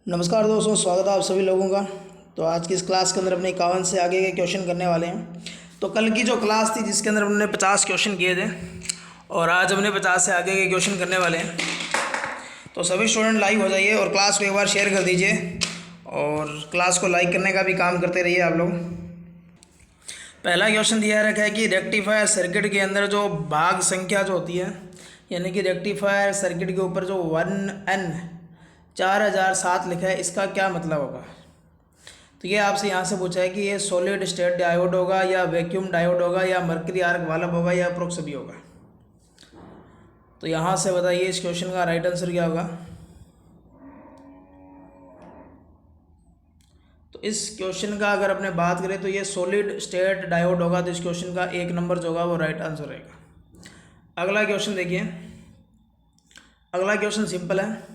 नमस्कार दोस्तों, स्वागत है आप सभी लोगों का। तो आज की इस क्लास के अंदर अपने 51 से आगे के क्वेश्चन करने वाले हैं। तो कल की जो क्लास थी जिसके अंदर हमने 50 क्वेश्चन किए थे और आज हमने 50 से आगे के क्वेश्चन करने वाले हैं। तो सभी स्टूडेंट लाइव हो जाइए और क्लास को एक बार शेयर कर दीजिए और क्लास को लाइक करने का भी काम करते रहिए आप लोग। पहला क्वेश्चन दिया रखा है कि रेक्टिफायर सर्किट के अंदर जो भाग संख्या जो होती है, यानी कि रेक्टिफायर सर्किट के ऊपर जो 1N 4007 लिखा है, इसका क्या मतलब होगा। तो ये आपसे यहाँ से पूछा है कि ये सॉलिड स्टेट डायोड होगा या वैक्यूम डायोड होगा या मर्करी आर्क वाल्व होगा या अप्रोक्स भी होगा। तो यहाँ से बताइए इस क्वेश्चन का राइट आंसर क्या होगा। तो इस क्वेश्चन का अगर अपने बात करें तो ये सॉलिड स्टेट डायोड होगा। तो इस क्वेश्चन का 1 नंबर जो होगा वो राइट आंसर रहेगा। अगला क्वेश्चन देखिए। अगला क्वेश्चन सिंपल है।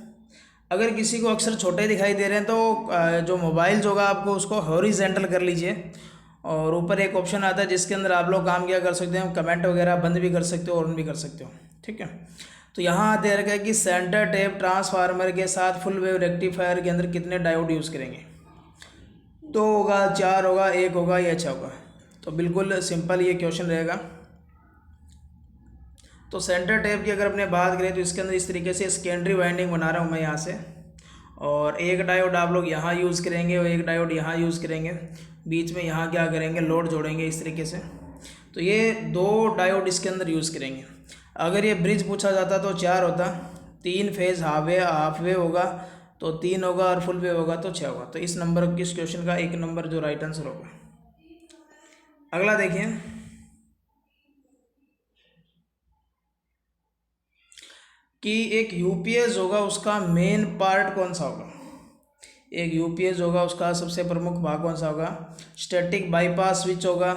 अगर किसी को अक्षर छोटे दिखाई दे रहे हैं तो जो मोबाइल जो होगा आपको उसको हॉरिजेंटल कर लीजिए और ऊपर एक ऑप्शन आता है जिसके अंदर आप लोग काम क्या कर सकते हैं, कमेंट वगैरह बंद भी कर सकते हो, ऑन भी कर सकते हो। ठीक है। तो यहाँ दे रखा है कि सेंटर टेप ट्रांसफार्मर के साथ फुल वेव रेक्टिफायर के अंदर कितने डायोड यूज़ करेंगे। 2 होगा, 4 होगा, 1 होगा या 6 होगा। तो बिल्कुल सिंपल ये क्वेश्चन रहेगा। तो सेंटर टेप की अगर अपने बात करें तो इसके अंदर इस तरीके से सेकेंडरी वाइंडिंग बना रहा हूँ मैं यहाँ से, और एक डायोड आप लोग यहाँ यूज़ करेंगे और एक डायोड यहाँ यूज़ करेंगे। बीच में यहाँ क्या करेंगे, लोड जोड़ेंगे इस तरीके से। तो ये 2 डायोड इसके अंदर यूज़ करेंगे। अगर ये ब्रिज पूछा जाता तो 4 होता, 3 फेज हाफ वे होगा तो 3 होगा और फुल वे होगा तो 6 होगा। तो इस नंबर इस क्वेश्चन का 1 नंबर जो राइट आंसर होगा। अगला देखिए कि एक यूपीएस होगा उसका मेन पार्ट कौन सा होगा। एक यूपीएस होगा उसका सबसे प्रमुख भाग कौन सा होगा। स्टैटिक बाईपास स्विच होगा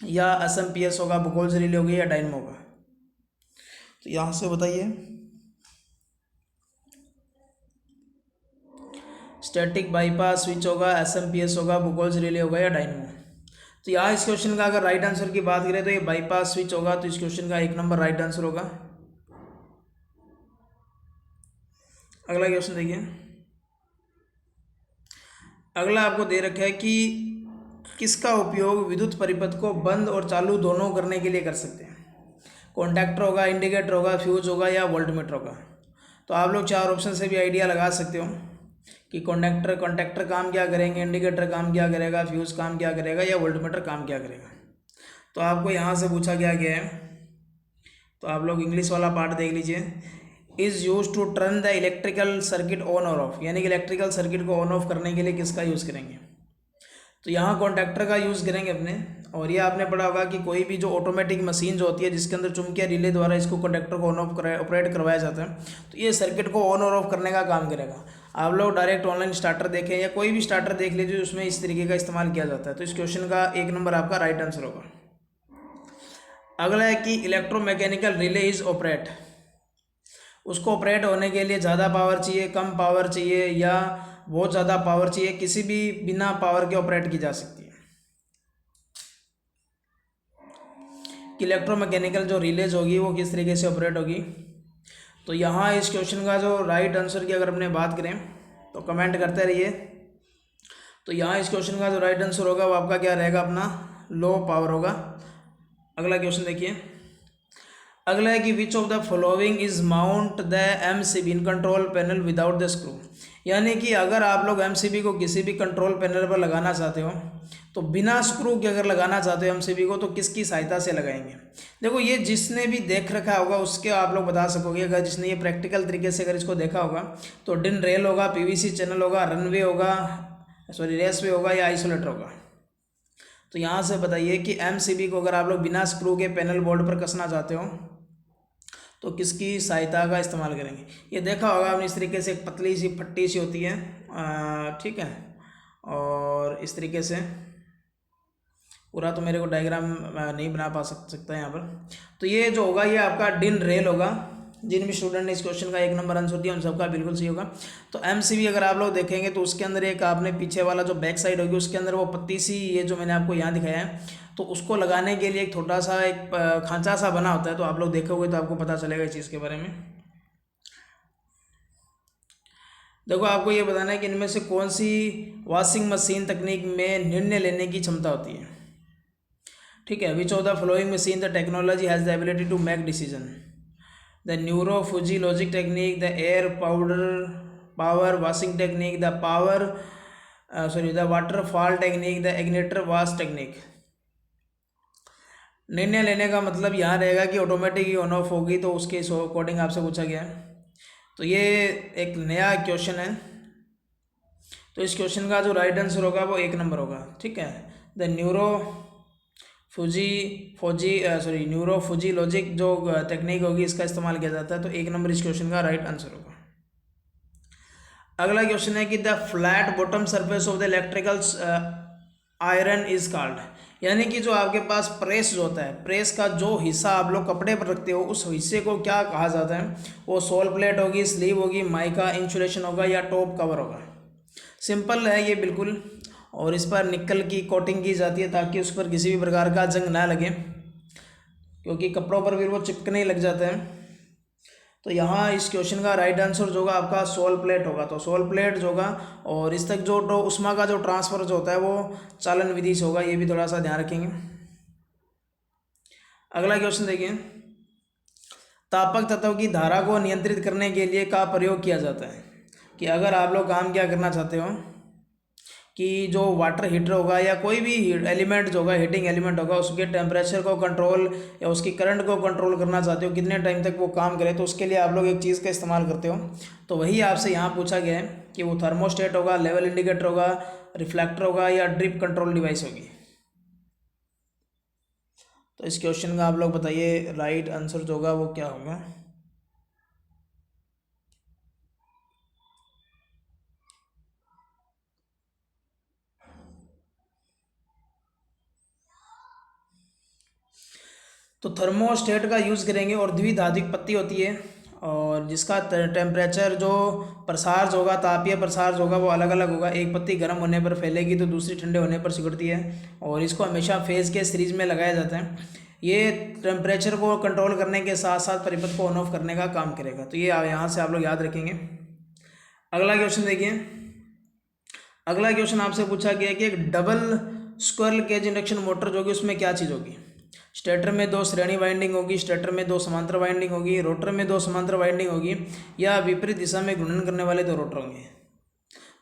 या एसएमपीएस होगा, बुकोल्स रिले होगी या डायनेमो होगा। तो यहाँ से बताइए। स्टैटिक बाईपास स्विच होगा, एसएमपीएस होगा, बुकोल्स रिले होगा या डायनेमो। तो यहाँ इस क्वेश्चन का अगर राइट आंसर की बात करें तो ये बाईपास स्विच होगा। तो इस क्वेश्चन का 1 नंबर राइट आंसर होगा। अगला क्वेश्चन देखिए। अगला आपको दे रखा है कि किसका उपयोग विद्युत परिपथ को बंद और चालू दोनों करने के लिए कर सकते हैं। कॉन्टैक्टर होगा, इंडिकेटर होगा, फ्यूज होगा या वोल्टमीटर होगा। तो आप लोग 4 ऑप्शन से भी आइडिया लगा सकते हो कि कॉन्टैक्टर काम क्या करेंगे, इंडिकेटर काम क्या करेगा, फ्यूज काम क्या करेगा या वोल्टमीटर काम क्या करेगा। तो आपको यहाँ से पूछा गया है, तो आप लोग इंग्लिश वाला पार्ट देख लीजिए। Is use to turn the electrical circuit on और ऑफ, यानी कि इलेक्ट्रिकल सर्किट को ऑन ऑफ करने के लिए किसका यूज़ करेंगे। तो यहाँ कॉन्टैक्टर का यूज़ करेंगे अपने। और ये आपने पढ़ा होगा कि कोई भी जो ऑटोमेटिक मशीन जो होती है जिसके अंदर चुंबकीय रिले द्वारा इसको कॉन्टैक्टर को ऑन ऑफ ऑपरेट करवाया जाता है, तो ये सर्किट को ऑन और ऑफ करने का काम करेगा। आप लोग डायरेक्ट ऑनलाइन स्टार्टर देखें या कोई भी स्टार्टर देख लीजिए, उसमें इस तरीके का इस्तेमाल किया जाता है। तो इस क्वेश्चन का 1 नंबर आपका राइट आंसर होगा। अगला है कि इलेक्ट्रोमैकेनिकल रिले इज ऑपरेट, उसको ऑपरेट होने के लिए ज़्यादा पावर चाहिए, कम पावर चाहिए या बहुत ज़्यादा पावर चाहिए, किसी भी बिना पावर के ऑपरेट की जा सकती है। कि इलेक्ट्रोमैकेनिकल जो रिलेज होगी वो किस तरीके से ऑपरेट होगी। तो यहाँ इस क्वेश्चन का जो राइट आंसर की अगर अपने बात करें तो कमेंट करते रहिए। तो यहाँ इस क्वेश्चन का जो राइट आंसर होगा वो आपका क्या रहेगा, अपना लो पावर होगा। अगला क्वेश्चन देखिए। अगला है कि विच of the following is mount the MCB in control panel without the screw, यानी कि अगर आप लोग एमसीबी को किसी भी कंट्रोल पैनल पर लगाना चाहते हो तो बिना स्क्रू के अगर लगाना चाहते हो एमसीबी को तो किसकी सहायता से लगाएंगे। देखो ये जिसने भी देख रखा होगा उसके आप लोग बता सकोगे। अगर जिसने ये प्रैक्टिकल तरीके से अगर इसको देखा होगा तो डिन रेल होगा, पीवीसी चैनल होगा, रनवे होगा, सॉरी रेसवे होगा या आइसोलेटर होगा। तो यहाँ से बताइए कि एमसीबी को अगर आप लोग बिना स्क्रू के पैनल बोर्ड पर कसना चाहते हो तो किसकी सहायता का इस्तेमाल करेंगे। ये देखा होगा आपने, इस तरीके से एक पतली सी पट्टी सी होती है, ठीक है। और इस तरीके से पूरा तो मेरे को डायग्राम नहीं बना सकता यहाँ पर। तो ये जो होगा ये आपका डिन रेल होगा। जिन भी स्टूडेंट ने इस क्वेश्चन का 1 नंबर आंसर दिया उन सबका बिल्कुल सही होगा। तो एमसीबी अगर आप लोग देखेंगे तो उसके अंदर एक आपने पीछे वाला जो बैक साइड होगी उसके अंदर वो पत्ती सी, ये जो मैंने आपको यहाँ दिखाया है, तो उसको लगाने के लिए एक छोटा सा एक खांचा सा बना होता है। तो आप लोग देखोगे तो आपको पता चलेगा इस चीज़ के बारे में। देखो आपको ये बताना है कि इनमें से कौन सी वॉशिंग मशीन तकनीक में निर्णय लेने की क्षमता होती है। ठीक है, which of the following machine the technology has the ability to make decision? The neuro physiologic technique, the air power washing technique, the the waterfall technique, the igniter wash technique. निर्णय लेने का मतलब यहाँ रहेगा कि ऑटोमेटिक ही ऑन ऑफ होगी, तो उसके अकॉर्डिंग आपसे पूछा गया है। तो ये एक नया क्वेश्चन है, तो इस क्वेश्चन का जो राइट आंसर होगा वो 1 नंबर होगा। ठीक है, द न्यूरो फ्यूजियोलॉजिक जो टेक्निक होगी इसका इस्तेमाल किया जाता है, तो 1 नंबर इस क्वेश्चन का राइट आंसर होगा। अगला क्वेश्चन है कि the flat bottom surface of the electrical iron is called, यानी कि जो आपके पास प्रेस जो होता है, प्रेस का जो हिस्सा आप लोग कपड़े पर रखते हो उस हिस्से को क्या कहा जाता है? वो सोल प्लेट होगी, स्लीव होगी, माइका इंसुलेशन होगा या टॉप कवर होगा। सिंपल है ये बिल्कुल, और इस पर निकल की कोटिंग की जाती है ताकि उस पर किसी भी प्रकार का जंग ना लगे, क्योंकि कपड़ों पर भी वो चिपकने लग जाते हैं। तो यहाँ इस क्वेश्चन का राइट आंसर जो होगा आपका सोल प्लेट होगा। तो सोल प्लेट जो होगा, और इस तक जो उष्मा का जो ट्रांसफर जो होता है वो चालन विधि से होगा, ये भी थोड़ा सा ध्यान रखेंगे। अगला क्वेश्चन देखिए, तापक तत्व की धारा को नियंत्रित करने के लिए का प्रयोग किया जाता है? कि अगर आप लोग काम क्या करना चाहते हो कि जो वाटर हीटर होगा या कोई भी एलिमेंट जो होगा, हीटिंग एलिमेंट होगा, उसके टेम्परेचर को कंट्रोल या उसकी करंट को कंट्रोल करना चाहते हो, कितने टाइम तक वो काम करे, तो उसके लिए आप लोग एक चीज़ का इस्तेमाल करते हो। तो वही आपसे यहाँ पूछा गया है कि वो थर्मोस्टेट होगा, लेवल इंडिकेटर होगा, रिफ्लेक्टर होगा या ड्रिप कंट्रोल डिवाइस होगी। तो इस क्वेश्चन का आप लोग बताइए राइट आंसर जो होगा वो क्या होगा। तो थर्मोस्टेट का यूज़ करेंगे, और द्विधात्विक पत्ती होती है, और जिसका टेम्परेचर जो प्रसार जो होगा, तापीय प्रसार जो होगा वो अलग अलग होगा। एक पत्ती गर्म होने पर फैलेगी तो दूसरी ठंडे होने पर सिकुड़ती है, और इसको हमेशा फेज़ के सीरीज में लगाया जाता है। ये टेम्परेचर को कंट्रोल करने के साथ साथ परिपथ को ऑन ऑफ करने का काम करेगा। तो ये यहाँ से आप लोग याद रखेंगे। अगला क्वेश्चन देखिए, अगला क्वेश्चन आपसे पूछा गया कि एक double squirrel cage induction motor जो होगी उसमें क्या चीज़ होगी? स्टेटर में 2 श्रेणी वाइंडिंग होगी, स्टेटर में 2 समांतर वाइंडिंग होगी, रोटर में 2 समांतर वाइंडिंग होगी, या विपरीत दिशा में घूर्णन करने वाले 2 रोटर होंगे।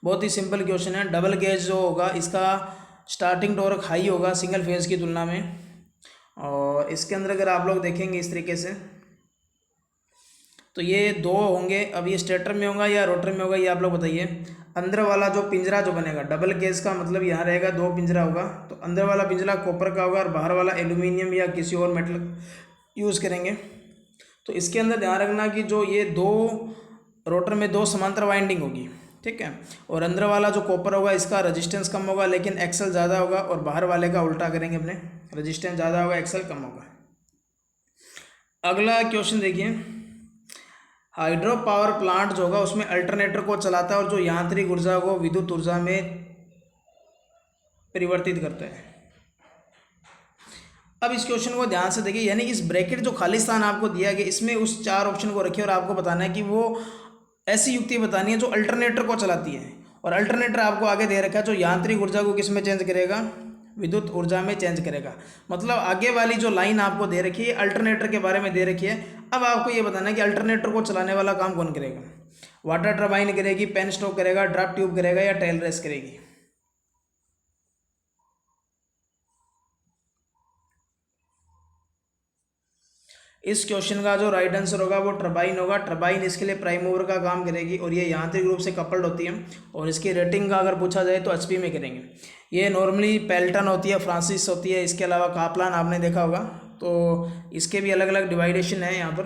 बहुत ही सिंपल क्वेश्चन है। डबल गेज जो होगा इसका स्टार्टिंग टॉर्क हाई होगा सिंगल फेज की तुलना में, और इसके अंदर अगर आप लोग देखेंगे इस तरीके से तो ये 2 होंगे। अब ये स्टेटर में होगा या रोटर में होगा, ये आप लोग बताइए। अंदर वाला जो पिंजरा जो बनेगा, डबल गेज का मतलब यहाँ रहेगा 2 पिंजरा होगा, तो अंदर वाला पिंजरा कॉपर का होगा और बाहर वाला एल्यूमिनियम या किसी और मेटल यूज़ करेंगे। तो इसके अंदर ध्यान रखना कि जो ये 2 रोटर में 2 समांतर वाइंडिंग होगी, ठीक है, और अंदर वाला जो कॉपर होगा इसका रेजिस्टेंस कम होगा लेकिन एक्सल ज़्यादा होगा, और बाहर वाले का उल्टा करेंगे अपने, रेजिस्टेंस ज़्यादा होगा एक्सल कम होगा। अगला क्वेश्चन देखिए, हाइड्रो पावर प्लांट जो होगा उसमें अल्टरनेटर को चलाता है और जो यांत्रिक ऊर्जा को विद्युत ऊर्जा में परिवर्तित करता है। अब इस क्वेश्चन को ध्यान से देखिए, यानी इस ब्रैकेट जो खाली स्थान आपको दिया गया इसमें उस 4 ऑप्शन को रखिए और आपको बताना है कि वो ऐसी युक्ति बतानी है जो अल्टरनेटर को चलाती है, और अल्टरनेटर आपको आगे दे रखा है जो यांत्रिक ऊर्जा को किस में चेंज करेगा, विद्युत ऊर्जा में चेंज करेगा। मतलब आगे वाली जो लाइन आपको दे रखी है अल्टरनेटर के बारे में दे रखी है। अब आपको ये बताना है कि अल्टरनेटर को चलाने वाला काम कौन करेगा। वाटर टर्बाइन करेगी, पेन स्टॉक करेगा, ड्राफ्ट ट्यूब करेगा या टेल रेस करेगी। इस क्वेश्चन का जो राइट आंसर होगा वो टर्बाइन होगा। टर्बाइन इसके लिए प्राइम मूवर का काम करेगी और ये यांत्रिक रूप से कपल्ड होती है, और इसकी रेटिंग का अगर पूछा जाए तो एचपी में करेंगे। ये नॉर्मली पेल्टन होती है, फ्रांसिस होती है, इसके अलावा कापलान आपने देखा होगा। तो इसके भी अलग अलग डिवाइडेशन है यहाँ पर।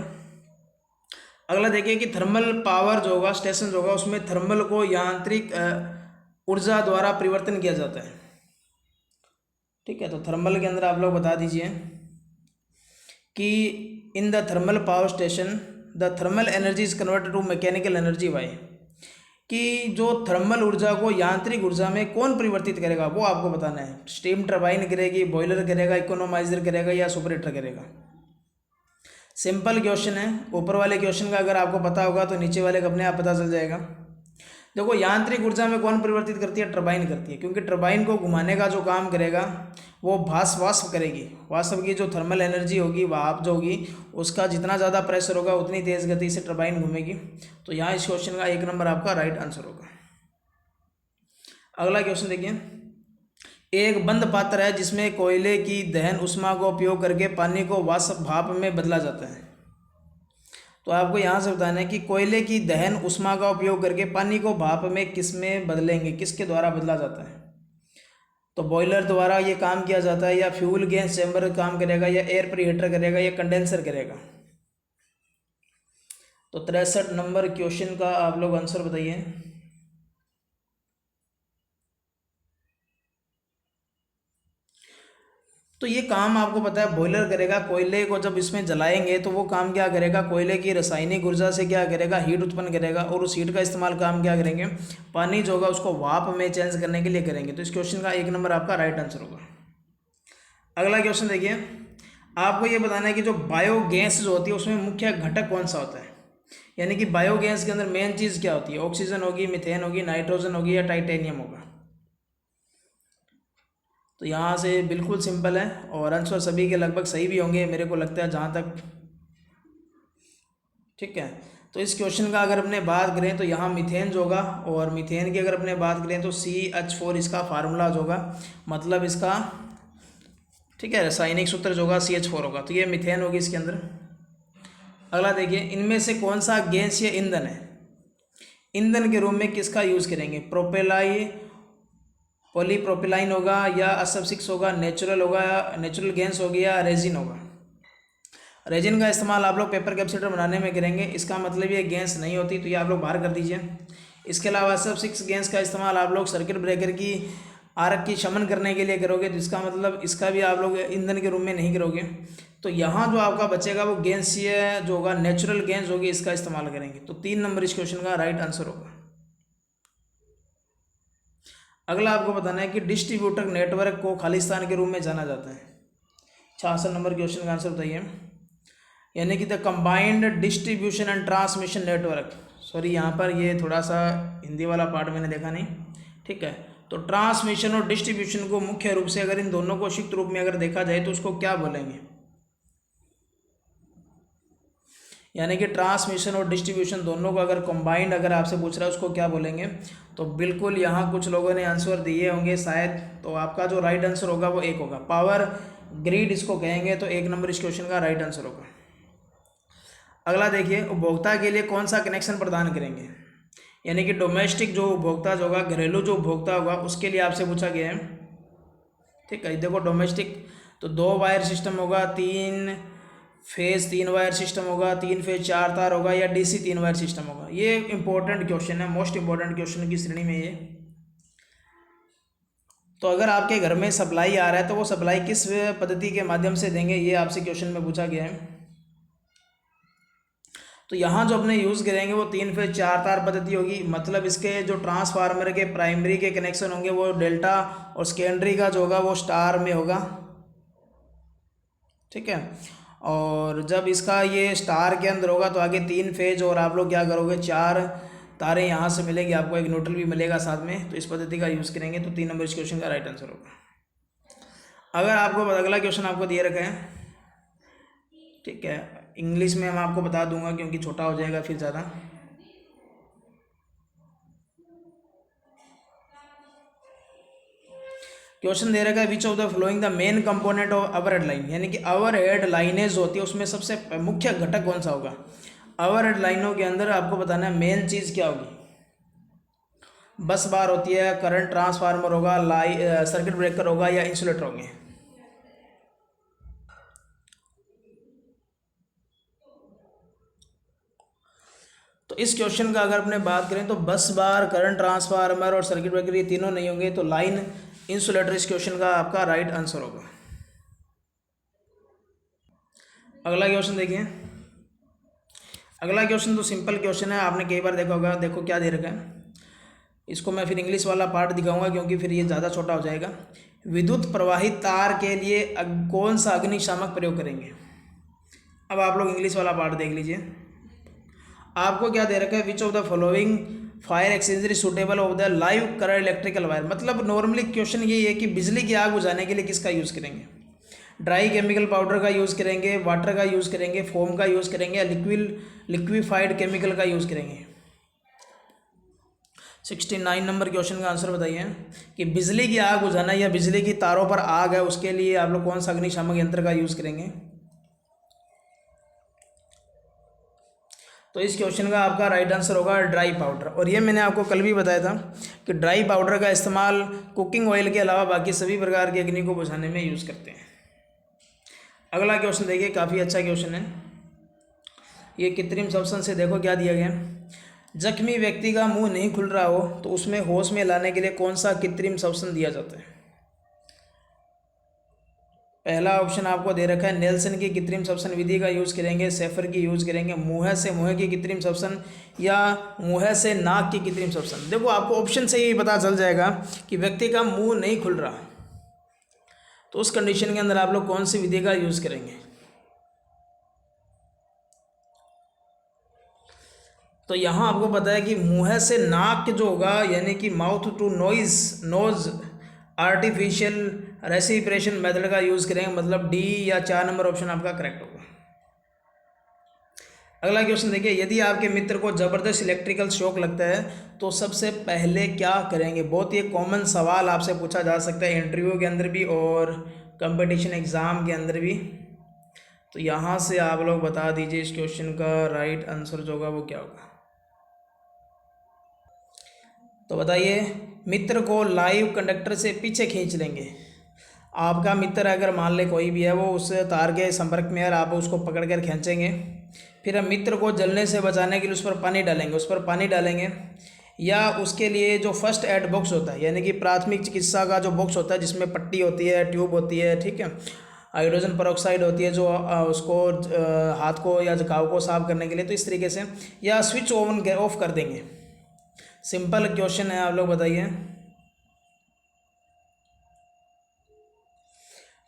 अगला देखिए कि थर्मल पावर जो होगा स्टेशन जो होगा उसमें थर्मल को यांत्रिक ऊर्जा द्वारा परिवर्तन किया जाता है, ठीक है। तो थर्मल के अंदर आप लोग बता दीजिए कि in the thermal power station the thermal energy is converted to mechanical energy by, कि जो थर्मल ऊर्जा को यांत्रिक ऊर्जा में कौन परिवर्तित करेगा वो आपको बताना है। स्टीम टर्बाइन करेगी, बॉयलर करेगा, इकोनोमाइजर करेगा या सुपरहीटर करेगा। सिंपल क्वेश्चन है। ऊपर वाले क्वेश्चन का अगर आपको पता होगा तो नीचे वाले का अपने आप पता चल जाएगा। देखो यांत्रिक ऊर्जा में कौन परिवर्तित करती है, टरबाइन करती है, क्योंकि टरबाइन को घुमाने का जो काम करेगा वो वाष्प करेगी। वाष्प की जो थर्मल एनर्जी होगी, भाप जो होगी, उसका जितना ज़्यादा प्रेशर होगा उतनी तेज़ गति से टरबाइन घूमेगी। तो यहाँ इस क्वेश्चन का 1 नंबर आपका राइट आंसर होगा। अगला क्वेश्चन देखिए, एक बंद पात्र है जिसमें कोयले की दहन उष्मा का उपयोग करके पानी को वाष्प भाप में बदला जाता है। तो आपको यहाँ से बताना है कि कोयले की दहन उष्मा का उपयोग करके पानी को भाप में किस में बदलेंगे, किसके द्वारा बदला जाता है। तो बॉयलर द्वारा ये काम किया जाता है, या फ्यूल गैस चैम्बर काम करेगा, या एयर प्रीहीटर करेगा, या कंडेंसर करेगा। तो 63 नंबर क्वेश्चन का आप लोग आंसर बताइए। तो ये काम आपको पता है बॉयलर करेगा। कोयले को जब इसमें जलाएंगे तो वो काम क्या करेगा, कोयले की रासायनिक ऊर्जा से क्या करेगा, हीट उत्पन्न करेगा, और उस हीट का इस्तेमाल काम क्या करेंगे, पानी जो होगा उसको भाप में चेंज करने के लिए करेंगे। तो इस क्वेश्चन का 1 नंबर आपका राइट आंसर होगा। अगला क्वेश्चन देखिए, आपको ये बताना है कि जो बायोगैस जो होती है उसमें मुख्य घटक कौन सा होता है, यानी कि बायोगैस के अंदर मेन चीज़ क्या होती है, ऑक्सीजन होगी, मीथेन होगी, नाइट्रोजन होगी, या टाइटेनियम होगा। तो यहाँ से बिल्कुल सिंपल है, और आंसर सभी के लगभग सही भी होंगे मेरे को लगता है जहाँ तक। ठीक है, तो इस क्वेश्चन का अगर अपने बात करें तो यहाँ मीथेन जो होगा, और मीथेन की अगर अपने बात करें तो CH4 इसका फार्मूला जो होगा, मतलब इसका, ठीक है, रासायनिक सूत्र जो होगा CH4 होगा। तो ये मीथेन होगी इसके अंदर। अगला देखिए, इनमें से कौन सा गैस या ईंधन है, ईंधन के रूप में किसका यूज़ करेंगे, पॉलीप्रोपिलाइन होगा, या SF6 होगा, नेचुरल होगा, नेचुरल गैस होगी, या रेजिन होगा। रेजिन का इस्तेमाल आप लोग पेपर कैप्सूटर बनाने में करेंगे, इसका मतलब ये गैस नहीं होती, तो ये आप लोग बाहर कर दीजिए। इसके अलावा SF6 गैस का इस्तेमाल आप लोग सर्किट ब्रेकर की आग की शमन करने के लिए करोगे, तो इसका मतलब इसका भी आप लोग ईंधन के रूप में नहीं करोगे। तो यहाँ जो आपका बचेगा वो गैसीय जो होगा, नेचुरल गैस होगी, इसका इस्तेमाल करेंगे। तो 3 नंबर इस क्वेश्चन का राइट आंसर होगा। अगला आपको बताना है कि डिस्ट्रीब्यूटर नेटवर्क को खालिस्तान के रूप में जाना जाता है। 66 नंबर क्वेश्चन का आंसर बताइए, यानी कि the combined distribution and transmission network. Sorry, यहाँ पर ये थोड़ा सा हिंदी वाला पार्ट मैंने देखा नहीं। ठीक है, तो ट्रांसमिशन और डिस्ट्रीब्यूशन को मुख्य रूप से अगर इन दोनों को संयुक्त रूप में अगर देखा जाए तो उसको क्या बोलेंगे, यानी कि ट्रांसमिशन और डिस्ट्रीब्यूशन दोनों को अगर कंबाइंड अगर आपसे पूछ रहा है उसको क्या बोलेंगे। तो बिल्कुल यहाँ कुछ लोगों ने आंसर दिए होंगे शायद, तो आपका जो राइट आंसर होगा वो 1 होगा, पावर ग्रिड इसको कहेंगे। तो 1 नंबर इस क्वेश्चन का राइट आंसर होगा। अगला देखिए, उपभोक्ता के लिए कौन सा कनेक्शन प्रदान करेंगे, यानी कि डोमेस्टिक जो उपभोक्ता जो होगा, घरेलू जो उपभोक्ता होगा, उसके लिए आपसे पूछा गया है। ठीक है, देखो डोमेस्टिक तो 2 वायर सिस्टम होगा, 3 फेज 3 वायर सिस्टम होगा, 3 फेज 4 तार होगा, या DC 3 वायर सिस्टम होगा। ये इंपॉर्टेंट क्वेश्चन है, मोस्ट इंपॉर्टेंट क्वेश्चन की श्रेणी में ये। तो अगर आपके घर में सप्लाई आ रहा है तो वो सप्लाई किस पद्धति के माध्यम से देंगे, ये आपसे क्वेश्चन में पूछा गया है। तो यहाँ जो अपने यूज़ करेंगे वो 3 फेज 4 तार पद्धति होगी, मतलब इसके जो ट्रांसफार्मर के प्राइमरी के कनेक्शन होंगे वो डेल्टा, और सेकेंडरी का जो होगा वो स्टार में होगा। ठीक है, और जब इसका ये स्टार के अंदर होगा तो आगे 3 फेज, और आप लोग क्या करोगे, 4 तारें यहाँ से मिलेगी, आपको एक न्यूट्रल भी मिलेगा साथ में। तो इस पद्धति का यूज़ करेंगे। तो 3 नंबर इस क्वेश्चन का राइट आंसर होगा। अगर आपको अगला क्वेश्चन आपको दिए रखा है, ठीक है, इंग्लिश में मैं आपको बता दूंगा क्योंकि छोटा हो जाएगा फिर ज़्यादा। क्वेश्चन दे रखा है, which of the flowing the main component of our head line, यानी कि अवर हेड लाइनें जो होती है उसमें सबसे मुख्य घटक कौन सा होगा। अवर हेड लाइनों के अंदर आपको बताना है मेन चीज़ क्या होगी, बस बार होती है, करंट ट्रांसफार्मर होगा, सर्किट ब्रेकर होगा, या इंसुलेटर होंगे। तो इस क्वेश्चन का अगर अपने बात करें तो बस बार, करंट ट्रांसफार्मर और सर्किट ब्रेकर ये तीनों नहीं होंगे, तो लाइन इंसुलेटर इस क्वेश्चन का आपका राइट आंसर होगा। अगला क्वेश्चन देखिए, अगला क्वेश्चन तो सिंपल क्वेश्चन है, आपने कई बार देखा होगा। देखो क्या दे रखा है, इसको मैं फिर इंग्लिश वाला पार्ट दिखाऊंगा क्योंकि फिर ये ज़्यादा छोटा हो जाएगा। विद्युत प्रवाहित तार के लिए कौन सा अग्निशामक प्रयोग करेंगे। अब आप लोग इंग्लिश वाला पार्ट देख लीजिए। आपको क्या दे रखा है, which of the following fire extinguisher suitable of the live current electrical wire. मतलब नॉर्मली क्वेश्चन ये है कि बिजली की आग बुझाने के लिए किसका यूज़ करेंगे? ड्राई केमिकल पाउडर का यूज़ करेंगे, वाटर का यूज़ करेंगे, फोम का यूज़ करेंगे, या लिक्विफाइड केमिकल का यूज़ करेंगे? 69 नंबर क्वेश्चन का आंसर बताइए कि बिजली की आग बुझाना या बिजली की तारों पर आग है उसके लिए आप लोग कौन सा अग्निशामक यंत्र का यूज़ करेंगे? तो इस क्वेश्चन का आपका राइट आंसर होगा ड्राई पाउडर। और ये मैंने आपको कल भी बताया था कि ड्राई पाउडर का इस्तेमाल कुकिंग ऑयल के अलावा बाकी सभी प्रकार की अग्नि को बुझाने में यूज़ करते हैं। अगला क्वेश्चन देखिए, काफ़ी अच्छा क्वेश्चन है ये। कृत्रिम श्वसन से देखो क्या दिया गया। जख्मी व्यक्ति का मुंह नहीं खुल रहा हो तो उसमें होश में लाने के लिए कौन सा कृत्रिम श्वसन दिया जाता है? पहला ऑप्शन आपको दे रखा है नेल्सन की कृत्रिम श्वसन विधि का यूज़ करेंगे, सेफर की यूज़ करेंगे, मुँह से मुँह की कृत्रिम श्वसन, या मुँह से नाक की कृत्रिम श्वसन। देखो आपको ऑप्शन से ही पता चल जाएगा कि व्यक्ति का मुंह नहीं खुल रहा, तो उस कंडीशन के अंदर आप लोग कौन सी विधि का यूज़ करेंगे? तो यहाँ आपको पता है कि मुँह से नाक जो होगा यानी कि mouth to nose artificial respiration method का यूज़ करेंगे, मतलब डी या 4 नंबर ऑप्शन आपका करेक्ट होगा। अगला क्वेश्चन देखिए, यदि आपके मित्र को ज़बरदस्त इलेक्ट्रिकल शॉक लगता है तो सबसे पहले क्या करेंगे? बहुत ही कॉमन सवाल आपसे पूछा जा सकता है इंटरव्यू के अंदर भी और कंपटीशन एग्ज़ाम के अंदर भी। तो यहाँ से आप लोग बता दीजिए इस क्वेश्चन का राइट आंसर जो होगा वो क्या होगा। तो बताइए, मित्र को लाइव कंडक्टर से पीछे खींच लेंगे। आपका मित्र अगर मान ले कोई भी है वो उस तार के संपर्क में है, आप उसको पकड़ कर खींचेंगे, फिर हम मित्र को जलने से बचाने के लिए उस पर पानी डालेंगे, या उसके लिए जो फर्स्ट एड बॉक्स होता है यानी कि प्राथमिक चिकित्सा का जो बॉक्स होता है जिसमें पट्टी होती है, ट्यूब होती है, ठीक है, हाइड्रोजन पेरोक्साइड होती है जो उसको हाथ को या घाव को साफ करने के लिए, तो इस तरीके से, या स्विच ऑफ कर देंगे। सिंपल क्वेश्चन है, आप लोग बताइए।